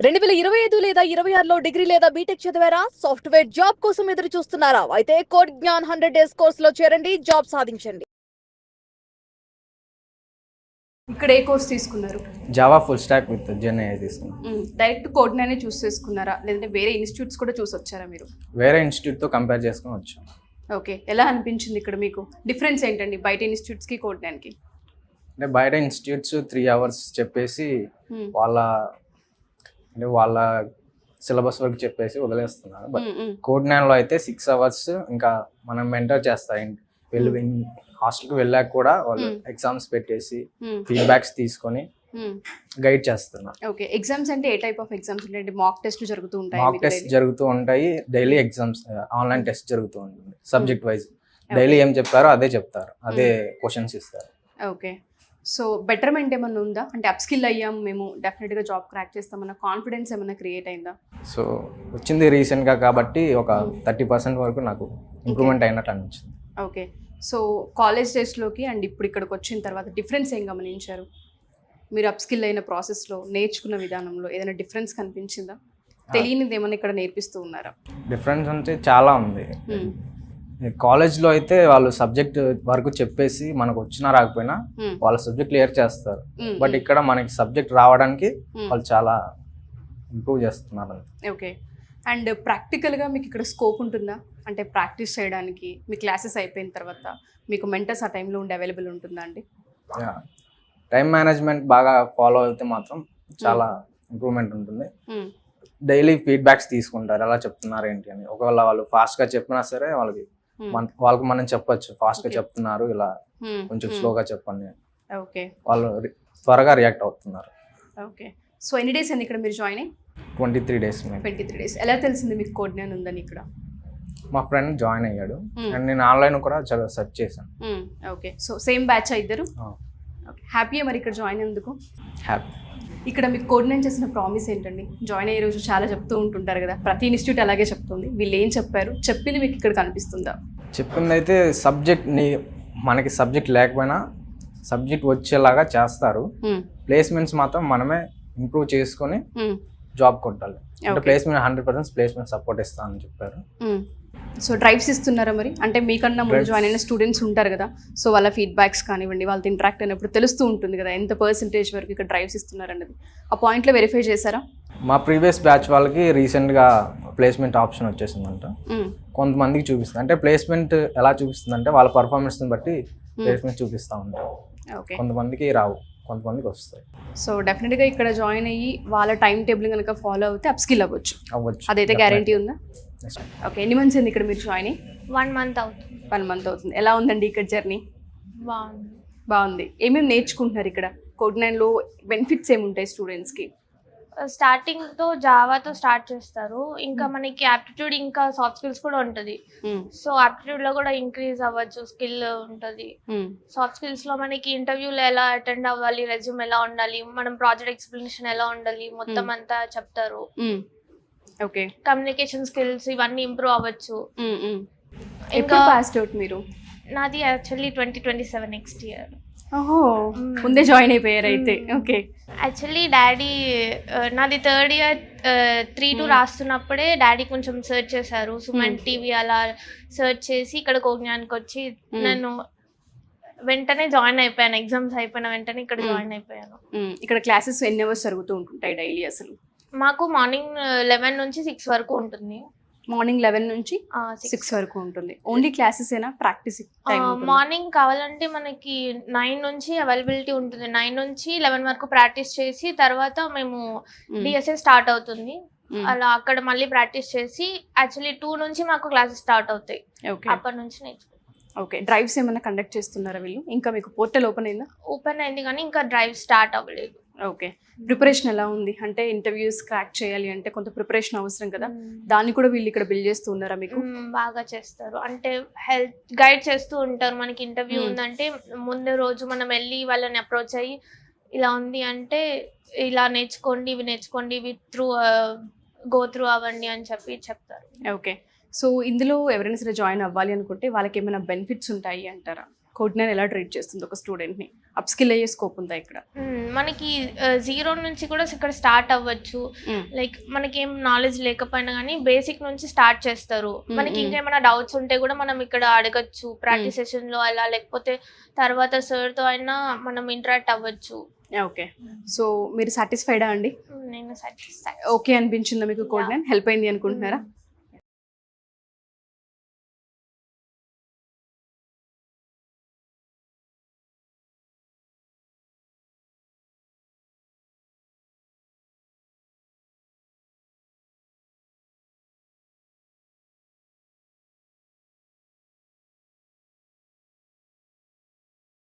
2025 లేదా 26లో డిగ్రీ లేదా బీటెక్ చదివారా? సాఫ్ట్‌వేర్ జాబ్ కోసం ఎదురు చూస్తున్నారా? అయితే కోడ్ జ్ఞాన్ 100 డేస్ కోర్సులో చేరండి, జాబ్ సాధించండి. ఇక్కడ ఏ కోర్స్ తీసుకున్నారు? Java full stack with Gen AI తీసుకున్నాను. డైరెక్ట్ కోడ్నే చూస్ చేసుకున్నారా, లేదంటే వేరే ఇన్స్టిట్యూట్స్ కూడా చూసి వచ్చారా మీరు? వేరే ఇన్స్టిట్యూట్తో కంపేర్ చేసుకొని వచ్చాను. ఓకే, ఎలా అనిపించింది ఇక్కడ మీకు? డిఫరెన్స్ ఏంటండి బయట ఇన్స్టిట్యూట్స్కి కోడ్నానికి? అంటే బయట ఇన్స్టిట్యూట్స్ 3 hours చెప్పేసి వాళ్ళ సిలబస్ వరకు చెప్పేసి వదిలేస్తున్నారు. బట్ కోడ్ 9లో అయితే 6 hours ఇంకా మనం మెంటర్ చేస్తాం. వెళ్ళి హాస్టల్కి వెళ్ళాక కూడా వాళ్ళు ఎగ్జామ్స్ పెట్టేసి ఫీడ్బ్యాక్స్ తీసుకొని గైడ్ చేస్తున్నారు. ఓకే, ఎగ్జామ్స్ అంటే ఏ టైప్ ఆఫ్ ఎగ్జామ్స్ ఉంటాయి? మాక్ టెస్ట్ జరుగుతూ ఉంటాయి? మాక్ టెస్ట్ జరుగుతూ ఉంటాయి, డైలీ ఎగ్జామ్స్ ఆన్లైన్ టెస్ట్ జరుగుతూ ఉంటుంది. సబ్జెక్ట్ వైజ్ డైలీ ఏం చెప్తారో అదే చెప్తారు, అదే క్వశ్చన్స్ ఇస్తారు. ఓకే, సో బెటర్మెంట్ ఏమన్నా ఉందా? అంటే అప్ స్కిల్ అయ్యాం మేము, డెఫినెట్గా జాబ్ క్రాక్ చేస్తామన్న కాన్ఫిడెన్స్ ఏమన్నా క్రియేట్ అయిందా? సో వచ్చింది రీసెంట్గా కాబట్టి ఒక 30% వరకు నాకు ఇంప్రూవ్మెంట్ అయినట్టు అనిపించింది. ఓకే, సో కాలేజ్ డేస్లోకి అండ్ ఇప్పుడు ఇక్కడికి వచ్చిన తర్వాత డిఫరెన్స్ ఏం గమనించారు? మీరు అప్ స్కిల్ అయిన ప్రాసెస్లో నేర్చుకున్న విధానంలో ఏదైనా డిఫరెన్స్ కనిపించిందా? తెలియనిది ఏమైనా ఇక్కడ నేర్పిస్తూ ఉన్నారా? డిఫరెన్స్ అంటే చాలా ఉంది. కాలేజ్లో అయితే వాళ్ళు సబ్జెక్ట్ వరకు చెప్పేసి మనకు వచ్చినా రాకపోయినా వాళ్ళ సబ్జెక్ట్ క్లియర్ చేస్తారు. బట్ ఇక్కడ మనకి సబ్జెక్ట్ రావడానికి వాళ్ళు చాలా ఇంప్రూవ్ చేస్తున్నారు. ఓకే, అండ్ ప్రాక్టికల్గా మీకు ఇక్కడ స్కోప్ ఉంటుందా? అంటే ప్రాక్టీస్ చేయడానికి మీ క్లాసెస్ అయిపోయిన తర్వాత మీకు మెంటర్స్ ఆ టైంలో ఉండి అవైలబుల్ ఉంటుందా అండి? టైం మేనేజ్మెంట్ బాగా ఫాలో అయితే మాత్రం చాలా ఇంప్రూవ్మెంట్ ఉంటుంది. డైలీ ఫీడ్బ్యాక్స్ తీసుకుంటారు, ఎలా చెప్తున్నారు ఏంటి అని. ఒకవేళ వాళ్ళు ఫాస్ట్గా చెప్పినా సరే వాళ్ళకి మనం చెప్పొచ్చు, ఫాస్ట్గా చెప్తున్నారు, ఇలా కొంచెం స్లోగా చెప్పండి. ఓకే, వాళ్ళు త్వరగా రియాక్ట్ అవుతున్నారు. ఓకే, సో ఎన్ని డేస్ అండి ఇక్కడ మీరు జాయిన్ అయ్యి? 23 days. 23 days. ఎలా తెలిసింది మీకు కోడ్ జ్ఞాన్ ఉందని ఇక్కడ? మా ఫ్రెండ్ జాయిన్ అయ్యాడు అండ్ నేను ఆన్లైన్ కూడా చాలా సెర్చ్ చేశాను. ఓకే, సో సేమ్ బ్యాచ్ ఇద్దరు? ఓకే, హ్యాపీయా మరి ఇక్కడ జాయిన్ అయ్యేందుకు? హ్యాపీ. ఇక్కడ మీకు కోడ్ జ్ఞాన్ చేసిన ప్రామిస్ ఏంటండి? జాయిన్ అయ్యే రోజు చాలా చెప్తూ ఉంటుంటారు కదా, ప్రతి ఇన్స్టిట్యూట్ అలాగే చెప్తుంది. వీళ్ళు ఏం చెప్పారు, చెప్పింది మీకు ఇక్కడ కనిపిస్తుందా? చెప్పింది అయితే మనకి సబ్జెక్ట్ లేకపోయినా సబ్జెక్ట్ వచ్చేలాగా చేస్తారు. ప్లేస్మెంట్స్ మాత్రం మనమే ఇంప్రూవ్ చేసుకొని జాబ్ కొట్టాలి. అంటే ప్లేస్మెంట్ 100% ప్లేస్మెంట్ సపోర్ట్ ఇస్తానని చెప్పారు. సో డ్రైవ్స్ ఇస్తున్నారా మరి? అంటే మీకన్నా ముందు జాయిన్ అయిన స్టూడెంట్స్ ఉంటారు కదా, సో వాళ్ళ ఫీడ్బ్యాక్స్ కానివ్వండి, వాళ్ళతో ఇంటరాక్ట్ అయినప్పుడు తెలుస్తూ ఉంటుంది కదా ఎంత పర్సెంటేజ్ వరకు ఇక్కడ డ్రైవ్స్ ఇస్తున్నారు అన్నది. ఆ పాయింట్లో వెరిఫై చేశారా? మా ప్రీవియస్ బ్యాచ్ వాళ్ళకి రీసెంట్గా ప్లేస్మెంట్ ఆప్షన్ వచ్చేసిందంట. కొంతమందికి చూపిస్తుంది. అంటే ప్లేస్మెంట్ ఎలా చూపిస్తుంది అంటే వాళ్ళ పర్ఫార్మెన్స్ని బట్టి ప్లేస్మెంట్ చూపిస్తూ ఉంటారు. కొంతమందికి రావు, కొంతమందికి వస్తాయి. సో డెఫినెట్గా ఇక్కడ జాయిన్ అయ్యి వాళ్ళ టైం టేబుల్ కనుక ఫాలో అవుతే అప్ స్కిల్ అవ్వచ్చు, అదైతే గ్యారంటీ ఉందా? ఓకే, ఎన్ని మంత్స్ అయింది ఇక్కడ మీరు జాయిన్ అయ్యి? 1 month అవుతుంది. 1 month అవుతుంది. ఎలా ఉందండి ఇక్కడ జర్నీ? బాగుంది. ఏమేమి నేర్చుకుంటున్నారు ఇక్కడ? కోడ్ 9లో బెనిఫిట్స్ ఏముంటాయి స్టూడెంట్స్కి? స్టార్టింగ్తో జావాతో స్టార్ట్ చేస్తారు, ఇంకా మనకి యాప్టిట్యూడ్ ఇంకా సాఫ్ట్ స్కిల్స్ కూడా ఉంటుంది. సో యాప్టిట్యూడ్లో కూడా ఇంక్రీజ్ అవ్వచ్చు, స్కిల్ ఉంటుంది. సాఫ్ట్ స్కిల్స్లో మనకి ఇంటర్వ్యూలో ఎలా అటెండ్ అవ్వాలి, రెజ్యూమ్ ఎలా ఉండాలి, మనం ప్రాజెక్ట్ ఎక్స్ప్లెనేషన్ ఎలా ఉండాలి, మొత్తం అంతా చెప్తారు. ఓకే, కమ్యూనికేషన్ స్కిల్స్ ఇవన్నీ ఇంప్రూవ్ అవ్వచ్చు. ఇంకా పాస్డ్ అవుట్ మీరు? నాది యాక్చువల్లీ 2027 నెక్స్ట్ ఇయర్. ఓహో, ముందే జాయిన్ అయిపోయారు అయితే. ఓకే, యాక్చువల్లీ డాడీ నాది 3rd year 3-2 రాస్తున్నప్పుడే డాడీ కొంచెం సెర్చ్ చేశారు, సుమన్ టీవీ అలా సెర్చ్ చేసి ఇక్కడ కోడ్ జ్ఞాన్కి వచ్చి నేను వెంటనే జాయిన్ అయిపోయాను. ఎగ్జామ్స్ అయిపోయిన వెంటనే ఇక్కడ జాయిన్ అయిపోయాను. ఇక్కడ క్లాసెస్ ఎన్ని అవర్స్ జరుగుతూ ఉంటుంటాయి డైలీ? అసలు మాకు మార్నింగ్ 11 నుంచి 6 వరకు ఉంటుంది. మార్నింగ్ 11 నుంచి 6 వరకు ఉంటుంది. ఓన్లీ క్లాసెస్ ఏనా, ప్రాక్టీస్? మార్నింగ్ కావాలంటే మనకి 9 నుంచి అవైలబిలిటీ ఉంటుంది. 9 నుంచి 11 వరకు ప్రాక్టీస్ చేసి తర్వాత మేము డిఎస్ఏ స్టార్ట్ అవుతుంది. అలా అక్కడ మళ్ళీ ప్రాక్టీస్ చేసి యాక్చువల్లీ 2 నుంచి మాకు క్లాసెస్ స్టార్ట్ అవుతాయి. అప్పటి నుంచి నేర్చుకుంటాం. ఓకే, డ్రైవ్స్ ఏమైనా కండక్ట్ చేస్తున్నారా వీళ్ళు? ఇంకా మీకు పోర్టల్ ఓపెన్ అయిందా? ఓపెన్ అయింది కానీ ఇంకా డ్రైవ్ స్టార్ట్ అవ్వలేదు. ఓకే, ప్రిపరేషన్ ఎలా ఉంది? అంటే ఇంటర్వ్యూస్ క్రాక్ చేయాలి అంటే కొంత ప్రిపరేషన్ అవసరం కదా, దాన్ని కూడా వీళ్ళు ఇక్కడ బిల్డ్ చేస్తూ ఉన్నారా మీకు? బాగా చేస్తారు, అంటే హెల్ప్ గైడ్ చేస్తూ ఉంటారు. మనకి ఇంటర్వ్యూ ఉందంటే ముందు రోజు మనం వెళ్ళి వాళ్ళని అప్రోచ్ అయ్యి ఇలా ఉంది అంటే ఇలా నేర్చుకోండి, ఇవి నేర్చుకోండి, ఇవి గో త్రూ అవ్వండి అని చెప్తారు. ఓకే, సో ఇందులో ఎవరైనా సరే జాయిన్ అవ్వాలి అనుకుంటే వాళ్ళకి ఏమైనా బెనిఫిట్స్ ఉంటాయి అంటారా? కోడ్9 ఎలా ట్రీట్ చేస్తుంది ఒక స్టూడెంట్ని? అప్ స్కిల్ అయ్యే స్కోప్ ఉందా ఇక్కడ? మనకి 0 నుంచి కూడా ఇక్కడ స్టార్ట్ అవ్వచ్చు. లైక్ మనకి ఏం నాలెడ్జ్ లేకపోయినా కానీ బేసిక్ నుంచి స్టార్ట్ చేస్తారు. మనకి ఇంకేమైనా డౌట్స్ ఉంటే కూడా మనం ఇక్కడ అడగచ్చు ప్రాక్టీస్ సెషన్ లో అలా, లేకపోతే తర్వాత సార్ తో అయినా మనం ఇంటరాక్ట్ అవ్వచ్చు. ఓకే, సో మీరు సాటిస్ఫైడా అండి? నేను సాటిస్ఫై. ఓకే అనిపించిందా మీకు? కోడ్9 హెల్ప్ అయింది అనుకుంటున్నారా?